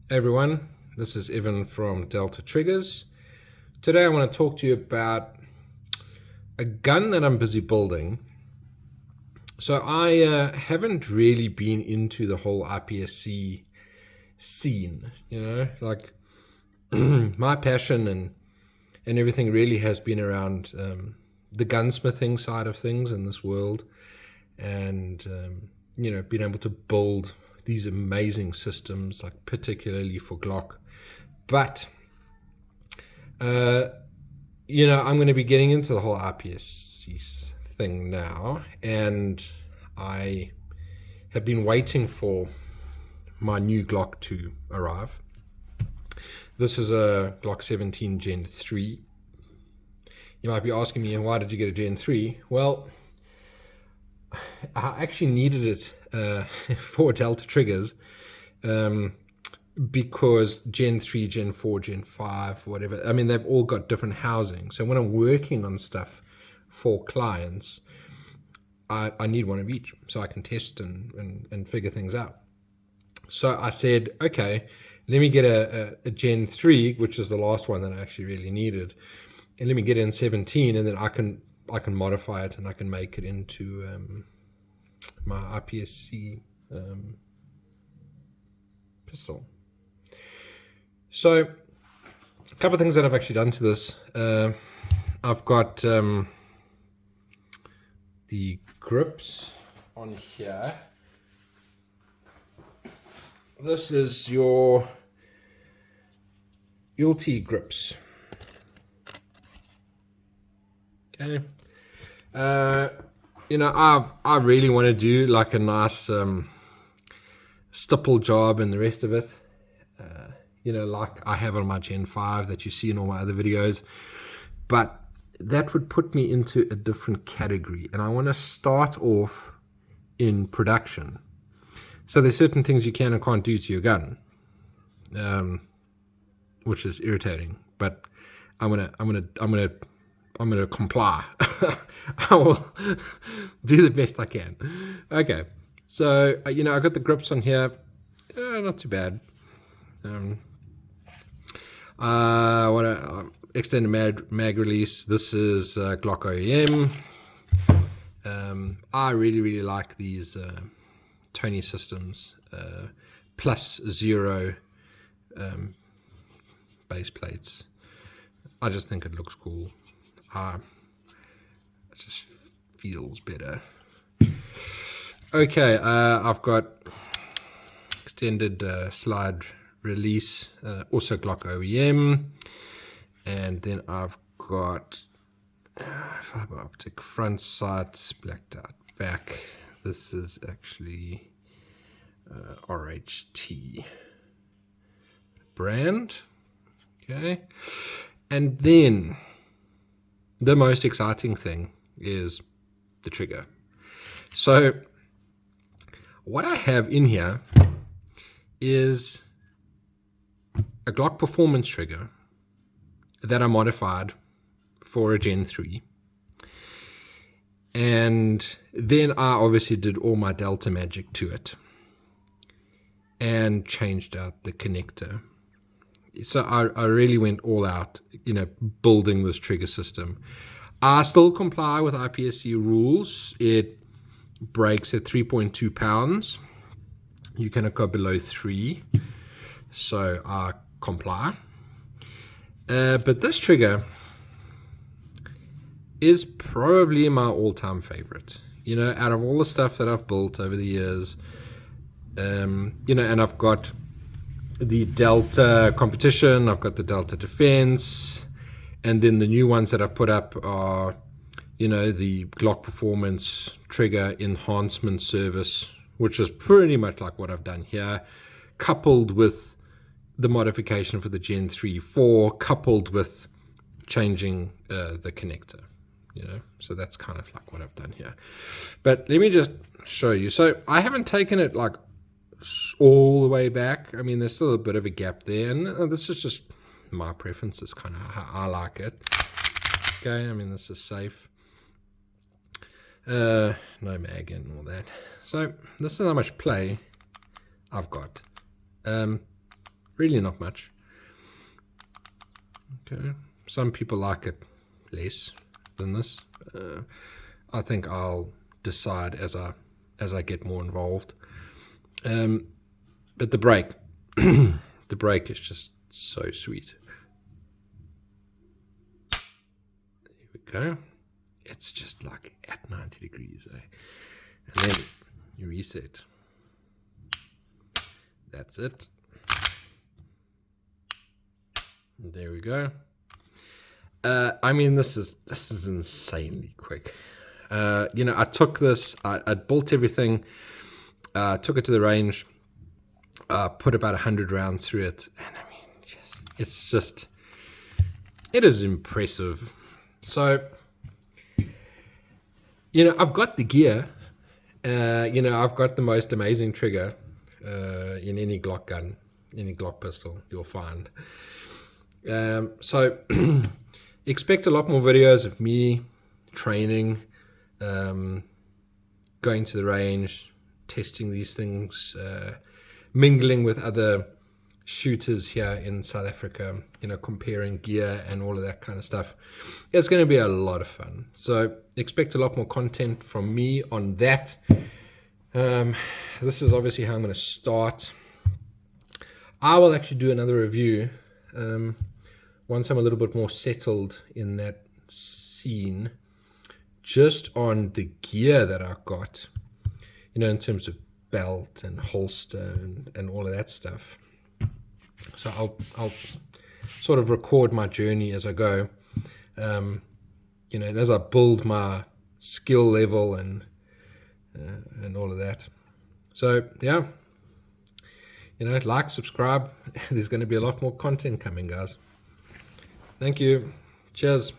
Hey everyone, this is Evan from Delta Triggers. Today I want to talk to you about a gun that I'm busy building. So I haven't really been into the whole IPSC scene, like my passion and everything really has been around the gunsmithing side of things in this world, and being able to build these amazing systems, like particularly for Glock. But I'm going to be getting into the whole IPSC thing now, and I have been waiting for my new Glock to arrive. This is a Glock 17 Gen 3. You might be asking me, why did you get a Gen 3? Well, I actually needed it for Delta Triggers, because Gen 3, Gen 4, Gen 5, whatever, I mean, they've all got different housing. So when I'm working on stuff for clients, I need one of each so I can test and figure things out. So I said, okay, let me get a Gen 3, which is the last one that I actually really needed. And let me get in 17, and then I can modify it and I can make it into my IPSC pistol. So a couple of things that I've actually done to this. I've got the grips on here. This is your ULT grips. Okay. I really want to do like a nice stipple job and the rest of it. Like I have on my Gen 5 that you see in all my other videos. But that would put me into a different category. And I want to start off in production. So there's certain things you can and can't do to your gun, which is irritating. But I'm gonna comply. I will do the best I can. Okay. So I got the grips on here. Not too bad. Extended mag release. This is Glock OEM. I really like these Tony systems, plus zero base plates. I just think it looks cool. It just feels better. Okay, I've got extended slide release, also Glock OEM, and then I've got fiber optic front sights, blacked out back. This is actually RHT brand. Okay, and then the most exciting thing is the trigger. So what I have in here is a Glock performance trigger that I modified for a Gen 3. And then I obviously did all my Delta magic to it and changed out the connector. So I really went all out, building this trigger system. I still comply with IPSC rules. It breaks at 3.2 pounds. You cannot go below 3. So I comply. But this trigger is probably my all-time favorite. Out of all the stuff that I've built over the years, and I've got the Delta competition, I've got the Delta defense, and then the new ones that I've put up are, the Glock performance trigger enhancement service, which is pretty much like what I've done here, coupled with the modification for the Gen 3 4, coupled with changing the connector. So that's kind of like what I've done here. But let me just show you. So I haven't taken it like all the way back. I mean, there's still a bit of a gap there, and this is just my preference. It's kind of how I like it. Okay, I mean, this is safe. No mag and all that. So this is how much play I've got. Really not much. Okay, some people like it less than this. I think I'll decide as I get more involved. But the brake, the brake is just so sweet. There we go. It's just like at 90 degrees, eh? And then you reset. That's it. There we go. I mean, this is insanely quick. I took this, I built everything, took it to the range, put about 100 rounds through it, and I mean, it is impressive. So, I've got the gear. I've got the most amazing trigger in any Glock gun, any Glock pistol you'll find. So expect a lot more videos of me training, going to the range, testing these things, mingling with other shooters here in South Africa, comparing gear and all of that kind of stuff. It's going to be a lot of fun. So expect a lot more content from me on that. This is obviously how I'm going to start. I will actually do another review once I'm a little bit more settled in that scene, just on the gear that I've got, in terms of belt and holster and all of that stuff. So I'll sort of record my journey as I go, and as I build my skill level and all of that. So yeah, like, subscribe. There's going to be a lot more content coming, guys. Thank you. Cheers.